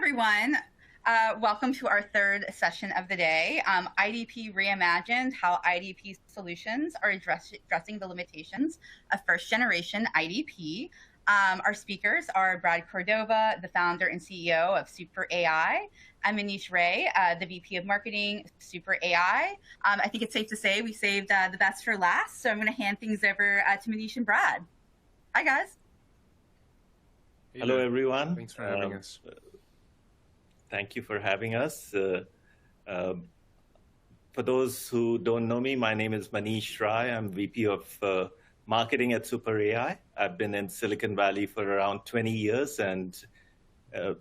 everyone. Welcome to our third session of the day, IDP Reimagined, how IDP solutions are addressing the limitations of first-generation IDP. Our speakers are Brad Cordova, the founder and CEO of SuperAI, and Manish Rai, the VP of Marketing, SuperAI. I think it's safe to say we saved the best for last, so I'm going to hand things over to Manish and Brad. Hi, guys. Hello, everyone. Thanks for having us. Thank you for having us. For those who don't know me, my name is Manish Rai. I'm VP of Marketing at SuperAI. I've been in Silicon Valley for around 20 years and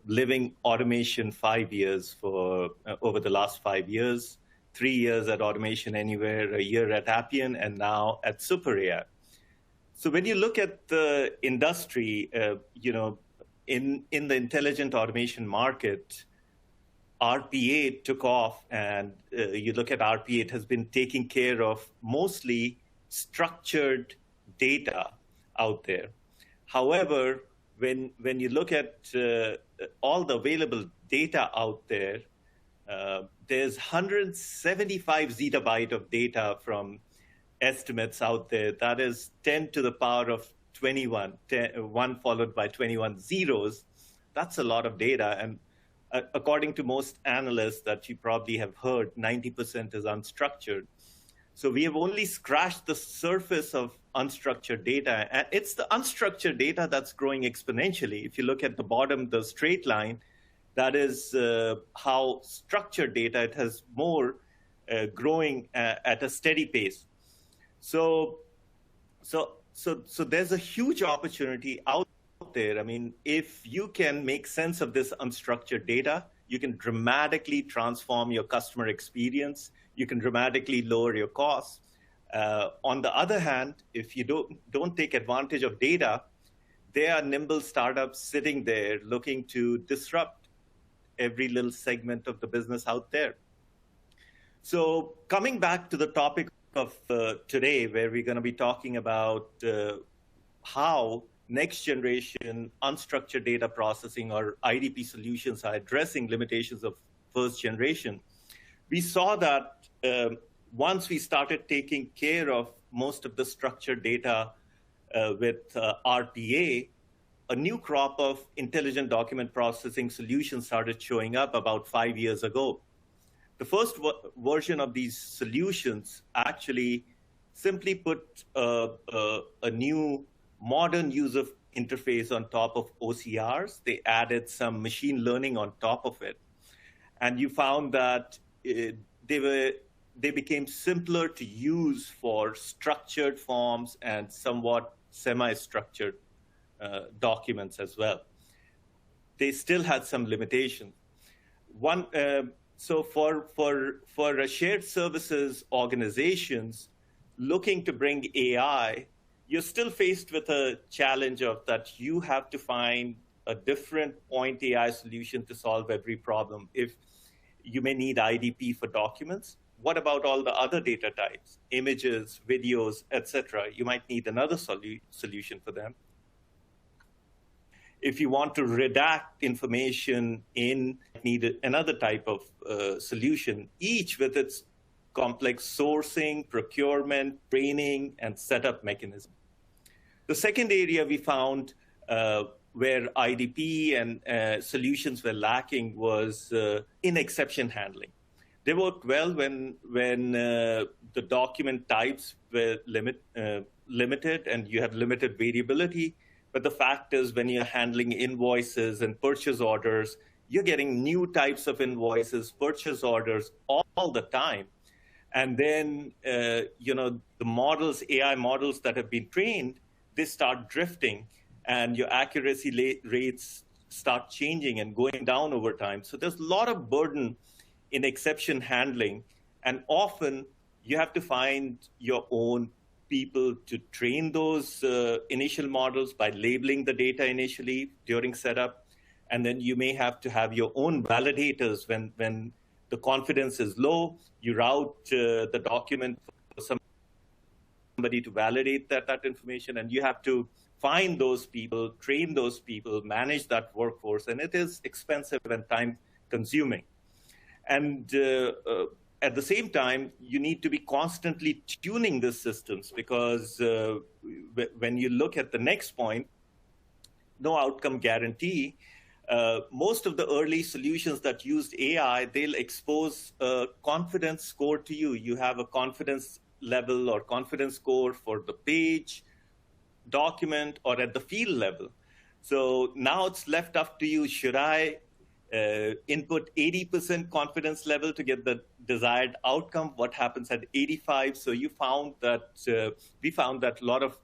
living automation 5 years for over the last 5 years, 3 years at Automation Anywhere, a year at Appian, and now at SuperAI. So when you look at the industry, in the intelligent automation market, RPA took off, and you look at RPA, it has been taking care of mostly structured data out there. However, when you look at all the available data out there, there's 175 zettabyte of data from estimates out there. That is 10 to the power of 21, 1 followed by 21 zeros. That's a lot of data. And according to most analysts that you probably have heard, 90% is unstructured. So we have only scratched the surface of unstructured data. And it's the unstructured data that's growing exponentially. If you look at the bottom, the straight line, that is how structured data, it has more growing at a steady pace. So there's a huge opportunity out there. I mean, if you can make sense of this unstructured data, you can dramatically transform your customer experience. You can dramatically lower your costs. On the other hand, if you don't take advantage of data, there are nimble startups sitting there looking to disrupt every little segment of the business out there. So coming back to the topic of today, where we're going to be talking about how next generation unstructured data processing or IDP solutions are addressing limitations of first generation. We saw that once we started taking care of most of the structured data with RPA, a new crop of intelligent document processing solutions started showing up about 5 years ago. The first version of these solutions actually simply put a new modern user interface on top of OCRs. They added some machine learning on top of it. And you found that they became simpler to use for structured forms and somewhat semi-structured documents as well. They still had some limitations. So for shared services organizations looking to bring AI, you're still faced with a challenge of that you have to find a different point AI solution to solve every problem. If you may need IDP for documents, what about all the other data types, images, videos, etc.? You might need another solution for them. If you want to redact information need another type of solution, each with its complex sourcing, procurement, training, and setup mechanism. The second area we found where IDP and solutions were lacking was in exception handling. They worked well when the document types were limited and you have limited variability. But the fact is, when you're handling invoices and purchase orders, you're getting new types of invoices, purchase orders all the time. And then, the models, AI models that have been trained, they start drifting and your accuracy rates start changing and going down over time. So there's a lot of burden in exception handling. And often you have to find your own people to train those initial models by labeling the data initially during setup. And then you may have to have your own validators when the confidence is low. You route the document for somebody to validate that information, and you have to find those people, train those people, manage that workforce, and it is expensive and time consuming. And at the same time, you need to be constantly tuning the systems, because when you look at the next point, no outcome guarantee. Most of the early solutions that used AI, they'll expose a confidence score to you. You have a confidence level or confidence score for the page, document, or at the field level. So now it's left up to you. Should I input 80% confidence level to get the desired outcome? What happens at 85? So we found that a lot of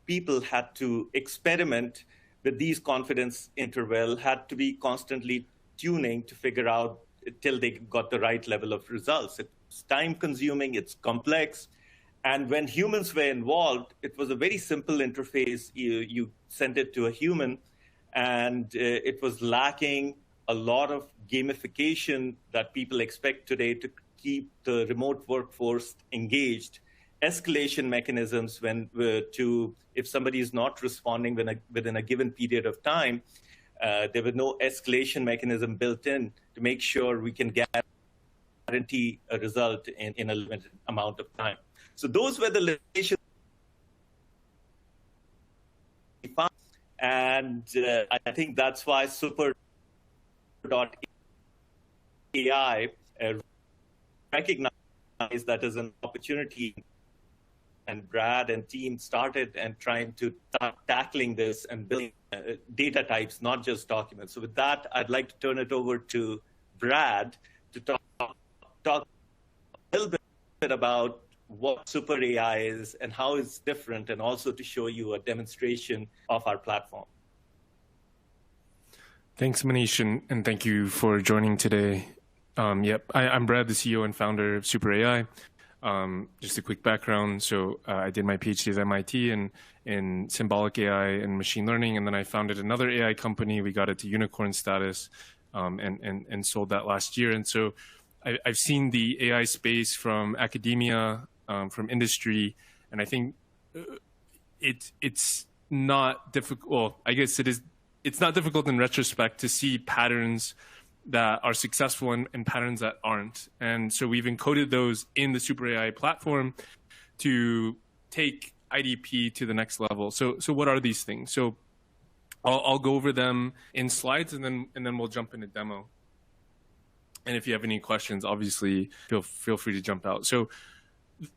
people had to experiment with these confidence interval, had to be constantly tuning to figure out till they got the right level of results. It's time consuming, it's complex. And when humans were involved, it was a very simple interface. You sent it to a human, and it was lacking a lot of gamification that people expect today to keep the remote workforce engaged. Escalation mechanisms if somebody is not responding within a given period of time, there was no escalation mechanism built in to make sure we can guarantee a result in a limited amount of time. So those were the limitations. And I think that's why SuperAI recognized that as an opportunity, and Brad and team started and trying to start tackling this and building data types, not just documents. So with that, I'd like to turn it over to Brad to talk a little bit about what SuperAI is and how it's different, and also to show you a demonstration of our platform. Thanks, Manish, and thank you for joining today. I'm Brad, the CEO and founder of SuperAI. Just a quick background. So I did my PhD at MIT in symbolic AI and machine learning, and then I founded another AI company. We got it to unicorn status and sold that last year. And so I've seen the AI space from academia, from industry, and I think it's not difficult. Well, I guess it is. It's not difficult in retrospect to see patterns that are successful and patterns that aren't. And so we've encoded those in the SuperAI platform to take IDP to the next level. So what are these things? So I'll go over them in slides, and then we'll jump into demo. And if you have any questions, obviously feel free to jump out. So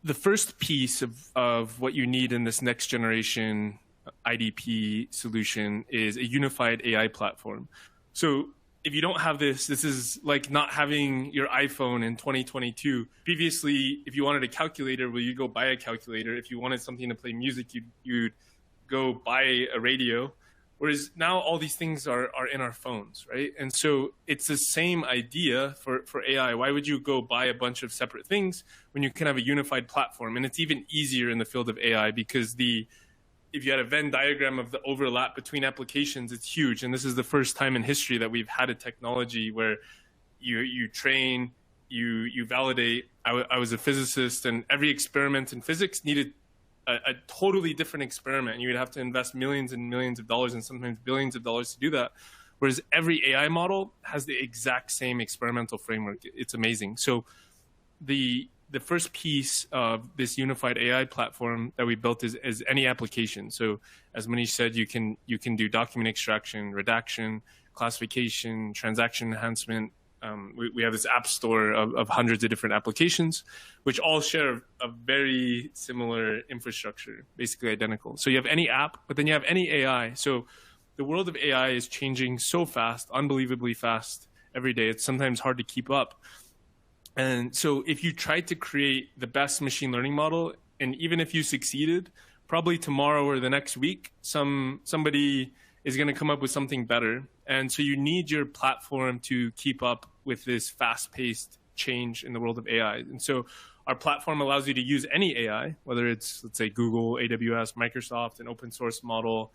the first piece of what you need in this next generation IDP solution is a unified AI platform. So if you don't have this is like not having your iPhone in 2022. Previously, if you wanted a calculator, well, you go buy a calculator. If you wanted something to play music, you'd go buy a radio. Whereas now all these things are in our phones, right? And so it's the same idea for AI. Why would you go buy a bunch of separate things when you can have a unified platform? And it's even easier in the field of AI because if you had a Venn diagram of the overlap between applications, it's huge. And this is the first time in history that we've had a technology where you train, you validate. I was a physicist, and every experiment in physics needed a totally different experiment. You would have to invest millions and millions of dollars and sometimes billions of dollars to do that. Whereas every AI model has the exact same experimental framework. It's amazing. So the first piece of this unified AI platform that we built is any application. So as Manish said, you can do document extraction, redaction, classification, transaction enhancement. We have this app store of hundreds of different applications, which all share a very similar infrastructure, basically identical. So you have any app, but then you have any AI. So the world of AI is changing so fast, unbelievably fast every day. It's sometimes hard to keep up. And so if you tried to create the best machine learning model, and even if you succeeded, probably tomorrow or the next week, somebody is going to come up with something better. And so you need your platform to keep up with this fast-paced change in the world of AI. And so our platform allows you to use any AI, whether it's, let's say, Google, AWS, Microsoft, an open source model,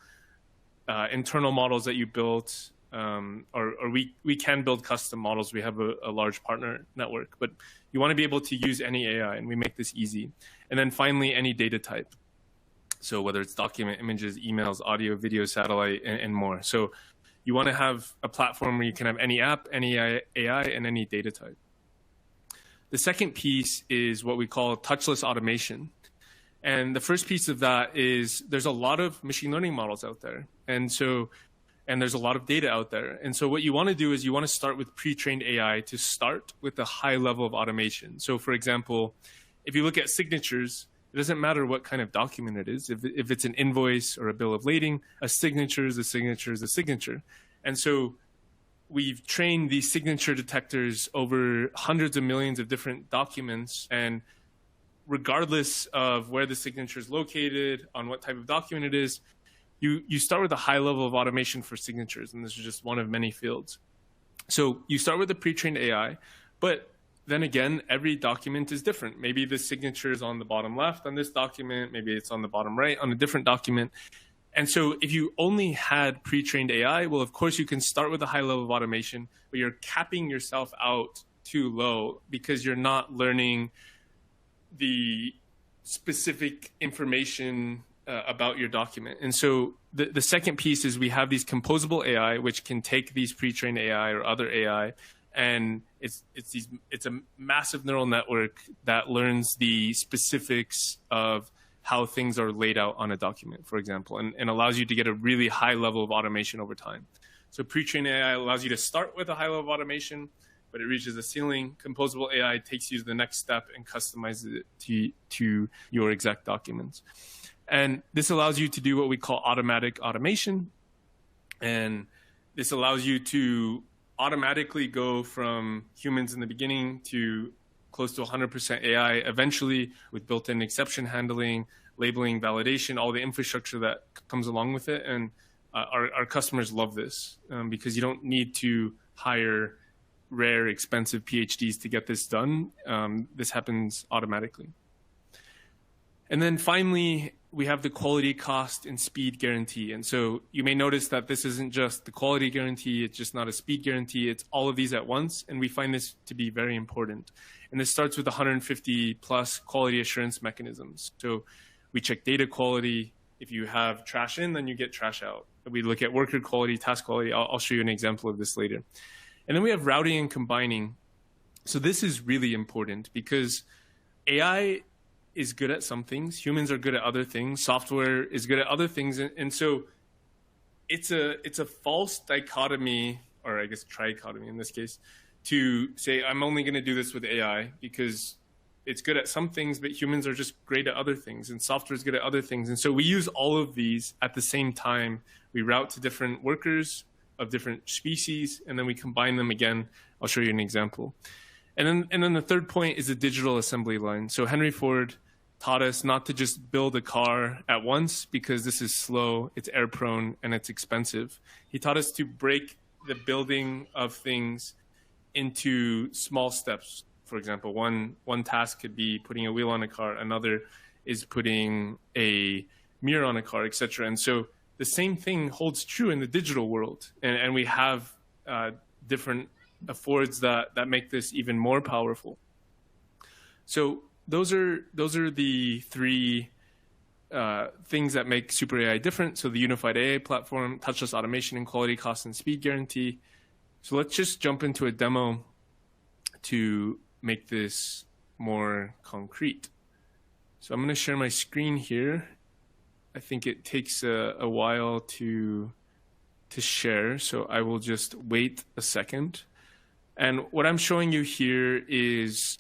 internal models that you built, or we can build custom models. We have a large partner network, but you want to be able to use any AI, and we make this easy. And then finally, any data type. So whether it's document, images, emails, audio, video, satellite, and more. So you want to have a platform where you can have any app, any AI, and any data type. The second piece is what we call touchless automation. And the first piece of that is there's a lot of machine learning models out there. And there's a lot of data out there. And so what you want to do is you want to start with pre-trained AI to start with a high level of automation. So for example, if you look at signatures, it doesn't matter what kind of document it is. If it's an invoice or a bill of lading, a signature is a signature is a signature. And so we've trained these signature detectors over hundreds of millions of different documents. And regardless of where the signature is located, on what type of document it is, you start with a high level of automation for signatures. And this is just one of many fields. So you start with the pre-trained AI, but then again, every document is different. Maybe the signature is on the bottom left on this document. Maybe it's on the bottom right on a different document. And so if you only had pre-trained AI, well, of course, you can start with a high level of automation, but you're capping yourself out too low because you're not learning the specific information about your document. And so the second piece is we have these composable AI, which can take these pre-trained AI or other AI, and it's a massive neural network that learns the specifics of how things are laid out on a document, for example, and allows you to get a really high level of automation over time. So pre-trained AI allows you to start with a high level of automation, but it reaches a ceiling. Composable AI takes you to the next step and customizes it to your exact documents. And this allows you to do what we call automatic automation. And this allows you to automatically go from humans in the beginning to close to 100% AI eventually, with built-in exception handling, labeling, validation, all the infrastructure that comes along with it. And our customers love this because you don't need to hire rare, expensive PhDs to get this done. This happens automatically. And then finally, we have the quality, cost, and speed guarantee. And so you may notice that this isn't just the quality guarantee, it's just not a speed guarantee, it's all of these at once. And we find this to be very important. And this starts with 150 plus quality assurance mechanisms. So we check data quality. If you have trash in, then you get trash out. We look at worker quality, task quality. I'll show you an example of this later. And then we have routing and combining. So this is really important because AI is good at some things. Humans are good at other things. Software is good at other things. And so it's a false dichotomy, or I guess trichotomy in this case, to say, I'm only going to do this with AI because it's good at some things, but humans are just great at other things, and software is good at other things. And so we use all of these at the same time. We route to different workers of different species, and then we combine them again. I'll show you an example. And then the third point is a digital assembly line. So Henry Ford taught us not to just build a car at once because this is slow, it's air prone, and it's expensive. He taught us to break the building of things into small steps. For example, one task could be putting a wheel on a car, another is putting a mirror on a car, etc. And so the same thing holds true in the digital world. And we have different affords that make this even more powerful. So those are the three things that make SuperAI different. So the unified AI platform, touchless automation, and quality, cost, and speed guarantee. So let's just jump into a demo to make this more concrete. So I'm going to share my screen here. I think it takes a while to share, so I will just wait a second. And what I'm showing you here is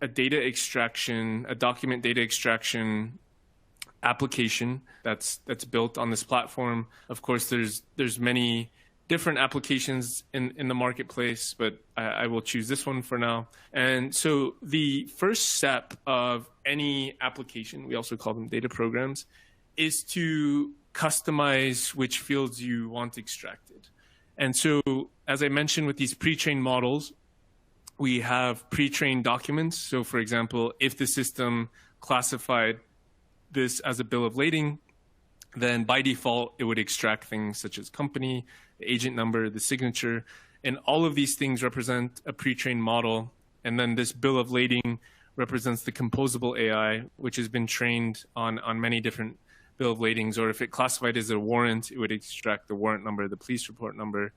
a data extraction, a document data extraction application that's built on this platform. Of course, there's many different applications in the marketplace, but I will choose this one for now. And so the first step of any application, we also call them data programs, is to customize which fields you want extracted. And so, as I mentioned, with these pre-trained models, we have pre-trained documents. So for example, if the system classified this as a bill of lading, then by default, it would extract things such as company, the agent number, the signature, and all of these things represent a pre-trained model. And then this bill of lading represents the composable AI, which has been trained on many different bill of ladings, or if it classified as a warrant, it would extract the warrant number, the police report number,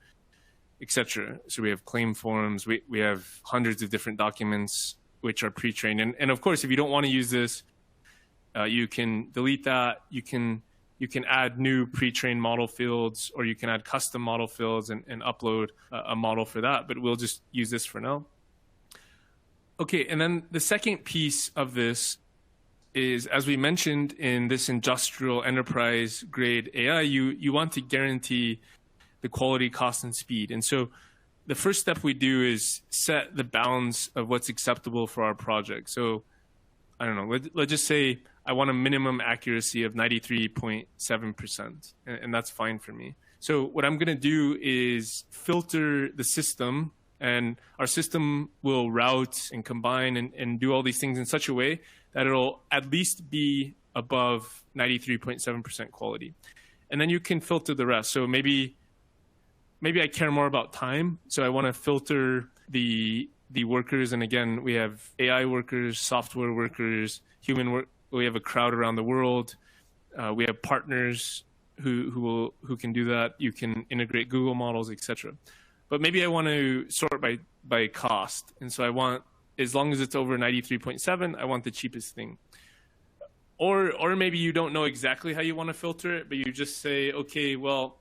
etc. So we have claim forms, we have hundreds of different documents which are pre-trained. And of course, if you don't want to use this, you can delete that. You can add new pre-trained model fields, or you can add custom model fields and upload a model for that, but we'll just use this for now. Okay, and then the second piece of this is, as we mentioned, in this industrial enterprise grade AI, you want to guarantee the quality, cost, and speed. And so the first step we do is set the bounds of what's acceptable for our project. So I don't know, let's just say I want a minimum accuracy of 93.7%, and that's fine for me. So what I'm gonna do is filter the system, and our system will route and combine and do all these things in such a way that it'll at least be above 93.7% quality. And then you can filter the rest. So maybe I care more about time. So I want to filter the workers. And again, we have AI workers, software workers, human work. We have a crowd around the world. We have partners who can do that. You can integrate Google models, etc. But maybe I want to sort by cost. And so I want, as long as it's over 93.7, I want the cheapest thing. Or maybe you don't know exactly how you want to filter it, but you just say, okay, well,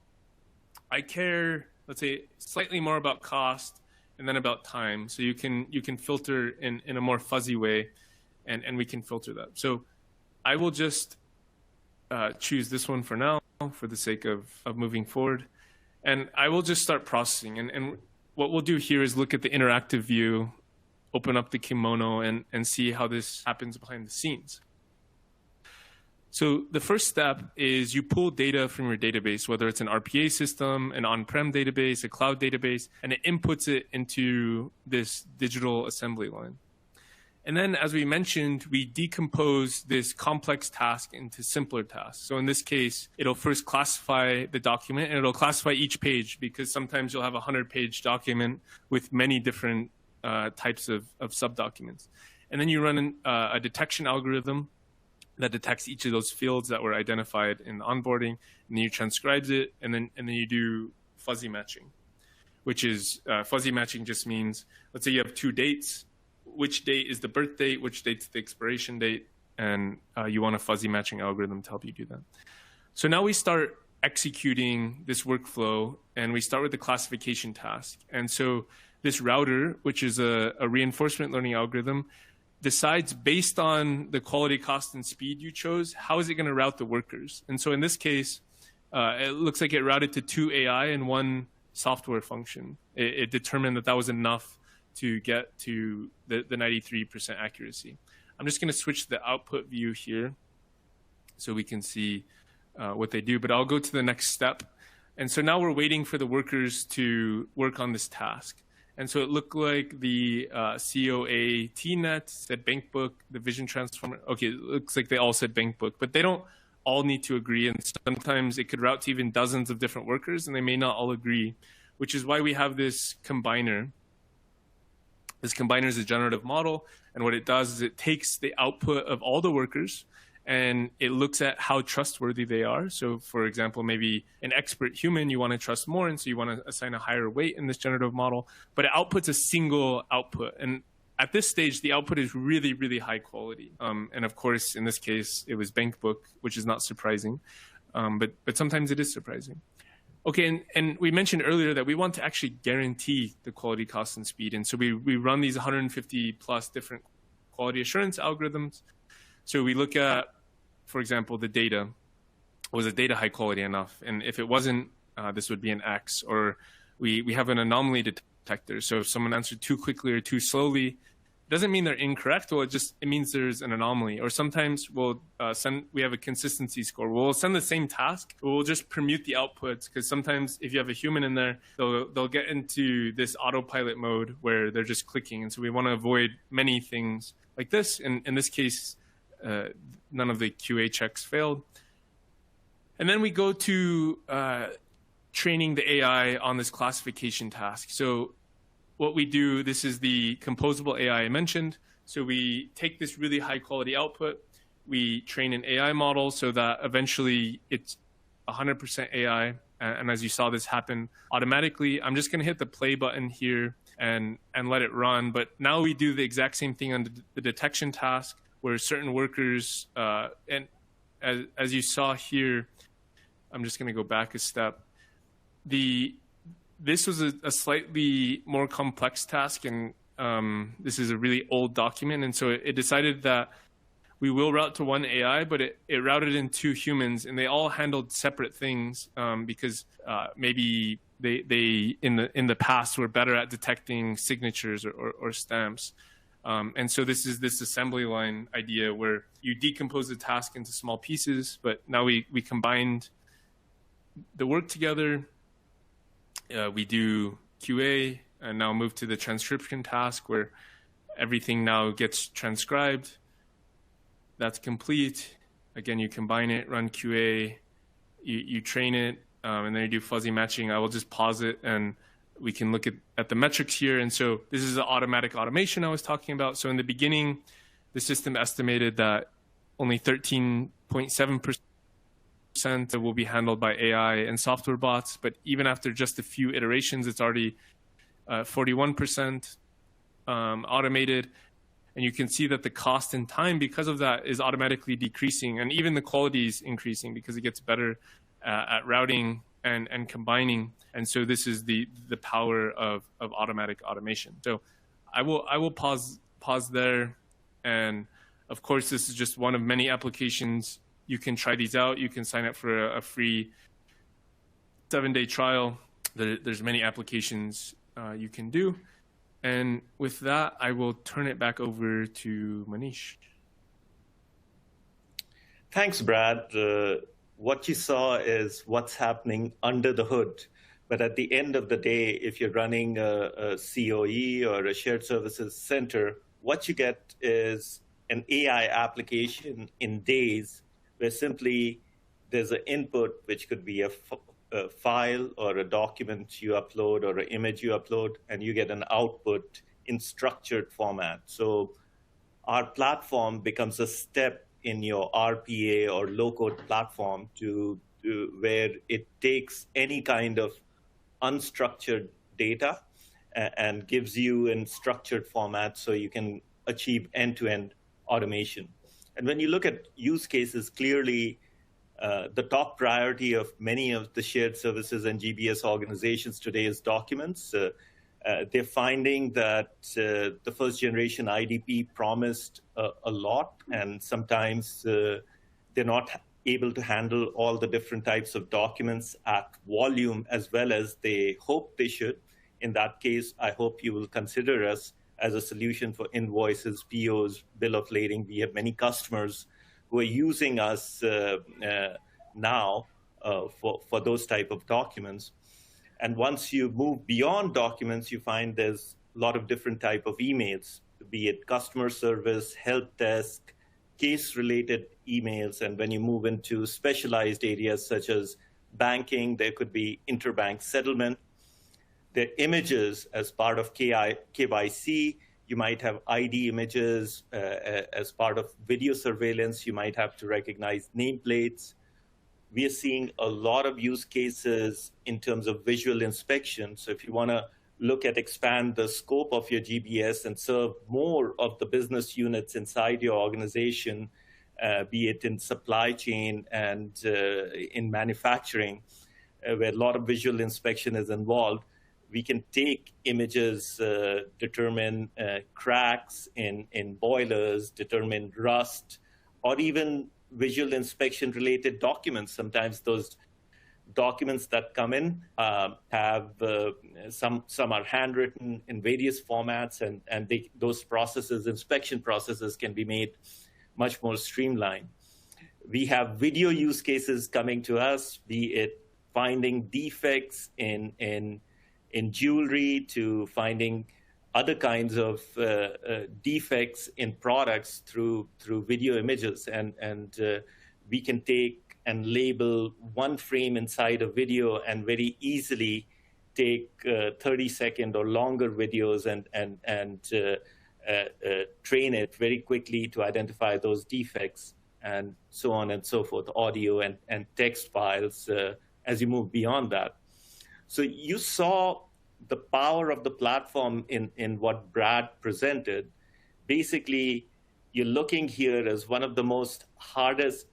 I care, let's say, slightly more about cost and then about time. So you can filter in a more fuzzy way, and we can filter that. So I will just choose this one for now for the sake of moving forward. And I will just start processing. And what we'll do here is look at the interactive view, open up the kimono, and see how this happens behind the scenes. So the first step is you pull data from your database, whether it's an RPA system, an on-prem database, a cloud database, and it inputs it into this digital assembly line. And then, as we mentioned, we decompose this complex task into simpler tasks. So in this case, it'll first classify the document, and it'll classify each page, because sometimes you'll have a 100-page document with many different types of subdocuments. And then you run a detection algorithm that detects each of those fields that were identified in the onboarding, and then you transcribes it, and then you do fuzzy matching, which is fuzzy matching just means, let's say you have two dates, which date is the birth date, which date's the expiration date, and you want a fuzzy matching algorithm to help you do that. So now we start executing this workflow, and we start with the classification task. And so this router, which is a reinforcement learning algorithm, decides based on the quality, cost, and speed you chose, how is it going to route the workers? And so in this case, it looks like it routed to 2 AI and 1 software function. It determined that was enough to get to the 93% accuracy. I'm just going to switch the output view here so we can see what they do, but I'll go to the next step. And so now we're waiting for the workers to work on this task. And so it looked like the COA TNet said bankbook, the vision transformer. Okay, it looks like they all said bankbook, but they don't all need to agree. And sometimes it could route to even dozens of different workers, and they may not all agree, which is why we have this combiner. This combiner is a generative model, and what it does is it takes the output of all the workers, and it looks at how trustworthy they are. So for example, maybe an expert human you want to trust more, and so you want to assign a higher weight in this generative model, but it outputs a single output. And at this stage, the output is really, really high quality. And of course, in this case, it was bankbook, which is not surprising, but sometimes it is surprising. Okay, and we mentioned earlier that we want to actually guarantee the quality, cost, and speed. And so we run these 150 plus different quality assurance algorithms. So we look at, for example, the data. Was the data high quality enough? And if it wasn't, this would be an X. Or we have an anomaly detector. So if someone answered too quickly or too slowly, it doesn't mean they're incorrect. Well, it means there's an anomaly. Or sometimes we have a consistency score. We'll send the same task. We'll just permute the outputs, because sometimes if you have a human in there, they'll get into this autopilot mode where they're just clicking. And so we want to avoid many things like this. In this case, none of the QA checks failed. And then we go to training the AI on this classification task. So what we do, this is the composable AI I mentioned. So we take this really high quality output, we train an AI model so that eventually it's 100% AI. And as you saw this happen automatically, I'm just going to hit the play button here and let it run. But now we do the exact same thing on the detection task, where certain workers, and as you saw here, I'm just going to go back a step. This was a slightly more complex task, and this is a really old document. And so it decided that we will route to one AI, but it routed in 2 humans, and they all handled separate things because maybe they in the past were better at detecting signatures or stamps. And so this is this assembly line idea where you decompose the task into small pieces, but now we combined the work together. We do QA, and now move to the transcription task where everything now gets transcribed. That's complete. Again, you combine it, run QA, you train it, and then you do fuzzy matching. I will just pause it, and we can look at the metrics here. And so this is the automatic automation I was talking about. So in the beginning, the system estimated that only 13.7% will be handled by AI and software bots. But even after just a few iterations, it's already 41% automated. And you can see that the cost and time because of that is automatically decreasing. And even the quality is increasing because it gets better at routing and combining. And so this is the power of automatic automation. So I will pause there. And of course, this is just one of many applications. You can try these out. You can sign up for a free 7-day trial. There's many applications you can do. And with that, I will turn it back over to Manish. Thanks, Brad. What you saw is what's happening under the hood. But at the end of the day, if you're running a COE or a shared services center, what you get is an AI application in days where simply there's an input, which could be a file or a document you upload or an image you upload, and you get an output in structured format. So our platform becomes a step in your RPA or low-code platform to where it takes any kind of unstructured data and gives you in structured format so you can achieve end-to-end automation. And when you look at use cases, clearly the top priority of many of the shared services and GBS organizations today is documents. They're finding that the first generation IDP promised a lot, and sometimes they're not able to handle all the different types of documents at volume as well as they hope they should. In that case, I hope you will consider us as a solution for invoices, POs, bill of lading. We have many customers who are using us now for those type of documents. And once you move beyond documents, you find there's a lot of different type of emails, be it customer service, help desk, case-related emails. And when you move into specialized areas such as banking, there could be interbank settlement. There are images as part of KYC. You might have ID images as part of video surveillance. You might have to recognize nameplates. We are seeing a lot of use cases in terms of visual inspection. So if you want to look at expand the scope of your GBS and serve more of the business units inside your organization, be it in supply chain and in manufacturing, where a lot of visual inspection is involved, we can take images, determine cracks in boilers, determine rust, or even visual inspection related documents. Sometimes those documents that come in have some are handwritten in various formats, and those processes, inspection processes, can be made much more streamlined. We have video use cases coming to us, be it finding defects in jewelry to finding other kinds of defects in products through video images. And we can take and label one frame inside a video and very easily take 30-second or longer videos train it very quickly to identify those defects, and so on and so forth, audio and text files as you move beyond that. So you saw the power of the platform in what Brad presented. Basically, you're looking here as one of the most hardest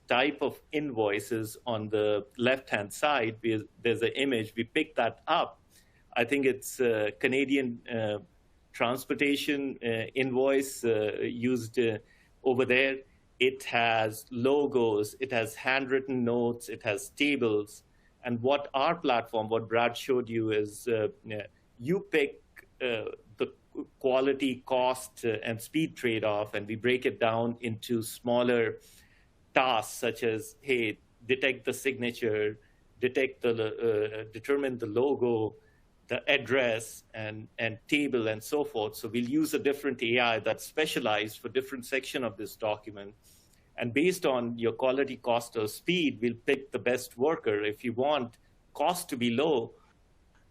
type of invoices on the left-hand side. There's an image. We picked that up. I think it's Canadian transportation invoice used over there. It has logos, it has handwritten notes, it has tables. And what our platform, what Brad showed you is you pick the quality, cost, and speed trade-off, and we break it down into smaller tasks such as, hey, detect the signature, determine the logo, the address, and table, and so forth. So we'll use a different AI that's specialized for different section of this document. And based on your quality, cost, or speed, we'll pick the best worker. If you want cost to be low,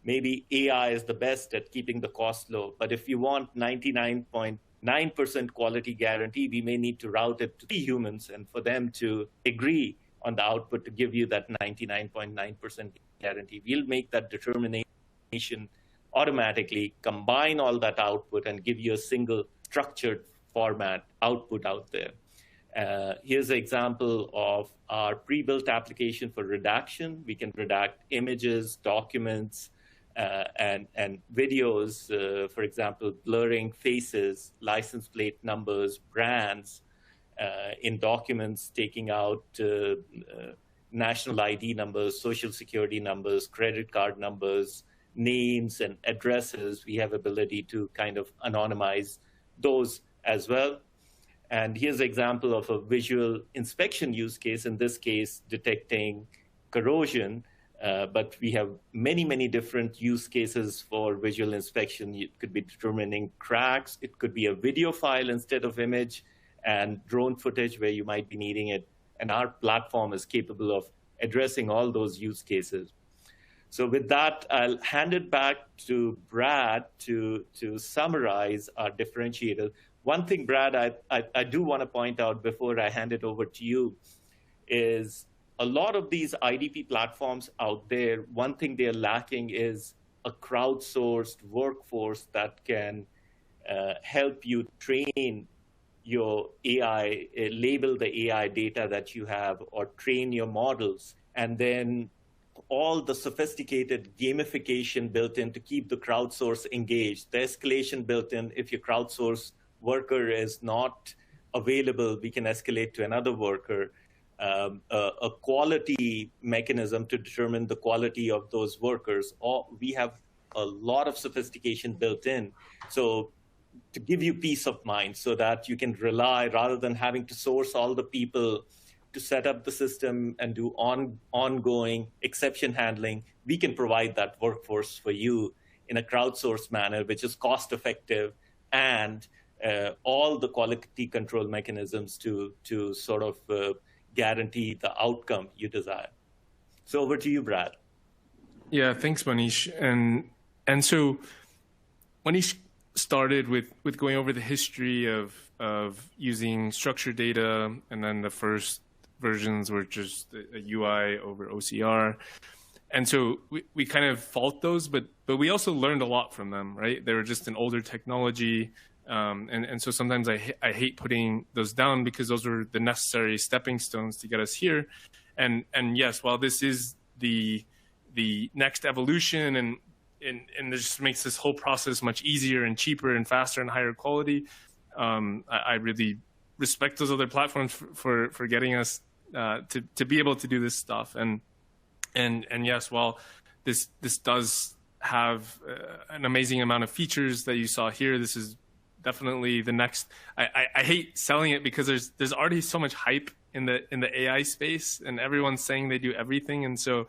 maybe AI is the best at keeping the cost low. But if you want 99.9% quality guarantee, we may need to route it to 3 humans and for them to agree on the output to give you that 99.9% guarantee. We'll make that determination automatically, combine all that output, and give you a single structured format output out there. Here's an example of our pre-built application for redaction. We can redact images, documents, and videos, for example, blurring faces, license plate numbers, brands, in documents, taking out national ID numbers, social security numbers, credit card numbers, names, and addresses. We have ability to kind of anonymize those as well. And here's an example of a visual inspection use case, in this case, detecting corrosion. But we have many, many different use cases for visual inspection. It could be determining cracks. It could be a video file instead of image, and drone footage where you might be needing it. And our platform is capable of addressing all those use cases. So with that, I'll hand it back to Brad to summarize our differentiator. One thing, Brad, I do want to point out before I hand it over to you is a lot of these IDP platforms out there, one thing they're lacking is a crowdsourced workforce that can help you train your AI, label the AI data that you have, or train your models, and then all the sophisticated gamification built in to keep the crowdsource engaged, the escalation built in. If your crowdsource worker is not available, we can escalate to another worker. A quality mechanism to determine the quality of those workers. We have a lot of sophistication built in. So to give you peace of mind so that you can rely, rather than having to source all the people to set up the system and do ongoing exception handling, we can provide that workforce for you in a crowdsourced manner, which is cost effective, and all the quality control mechanisms to sort of guarantee the outcome you desire. So over to you, Brad. Yeah, thanks, Manish. And so Manish started with going over the history of using structured data, and then the first versions were just a UI over OCR. And so we kind of fault those, but we also learned a lot from them, right? They were just an older technology. And so sometimes I hate putting those down, because those are the necessary stepping stones to get us here. And yes, while this is the next evolution, and it just makes this whole process much easier and cheaper and faster and higher quality, I really respect those other platforms for getting us to be able to do this stuff. And yes, while this does have an amazing amount of features that you saw here, this is definitely the next. I hate selling it because there's already so much hype in the AI space, and everyone's saying they do everything. And so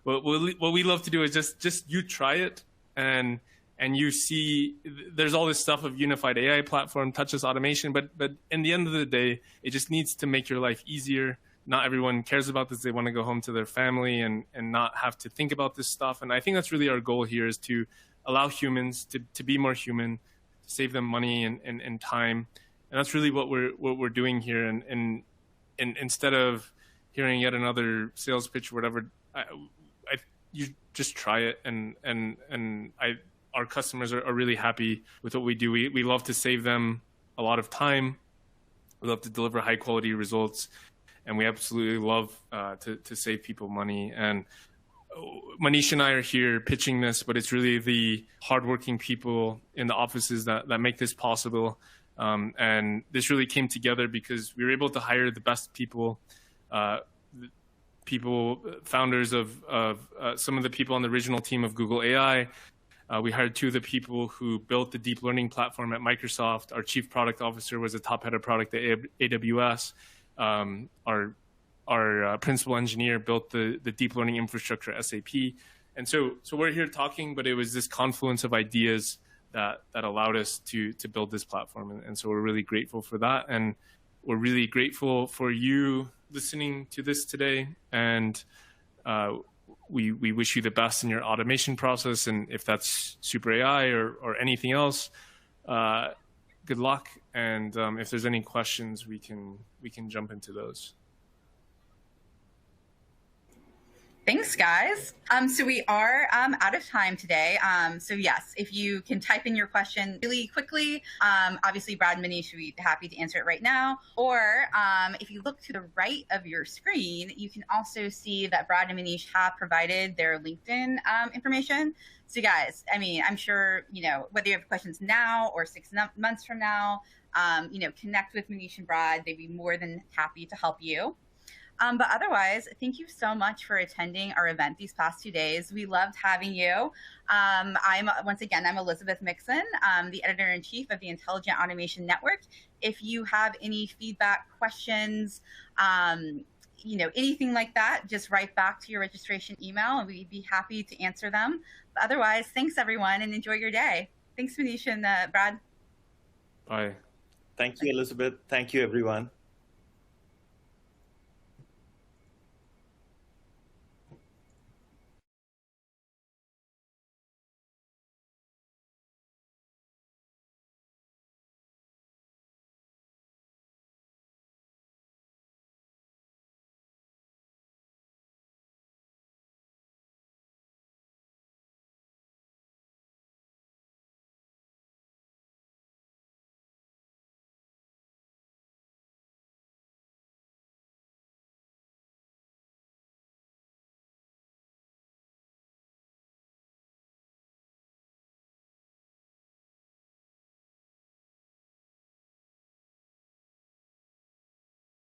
what we love to do is just you try it, and you see there's all this stuff of unified AI platform, touchless automation, but in the end of the day, it just needs to make your life easier. Not everyone cares about this. They want to go home to their family and not have to think about this stuff. And I think that's really our goal here, is to allow humans to be more human, save them money and time. And that's really what we're doing here. And instead of hearing yet another sales pitch or whatever, you just try it. Our customers are really happy with what we do. We love to save them a lot of time. We love to deliver high quality results, and we absolutely love to save people money. And Manish and I are here pitching this, but it's really the hardworking people in the offices that make this possible. And this really came together because we were able to hire the best people, founders of some of the people on the original team of Google AI. We hired two of the people who built the deep learning platform at Microsoft. Our chief product officer was a top head of product at AWS. Our principal engineer built the deep learning infrastructure at SAP. And so we're here talking, but it was this confluence of ideas that allowed us to build this platform. And so we're really grateful for that. And we're really grateful for you listening to this today. And we wish you the best in your automation process. And if that's SuperAI or anything else, good luck. And if there's any questions, we can jump into those. Thanks, guys. So we are out of time today. So yes, if you can type in your question really quickly, obviously Brad and Manish would be happy to answer it right now. Or if you look to the right of your screen, you can also see that Brad and Manish have provided their LinkedIn information. So guys, I mean, I'm sure, whether you have questions now or 6 months from now, connect with Manish and Brad. They'd be more than happy to help you. But otherwise, thank you so much for attending our event these past 2 days. We loved having you. I'm Elizabeth Mixon, the editor-in-chief of the Intelligent Automation Network. If you have any feedback, questions, anything like that, just write back to your registration email and we'd be happy to answer them. But otherwise, thanks everyone and enjoy your day. Thanks, Manish and Brad. Bye. Thank you, Elizabeth. Thank you, everyone.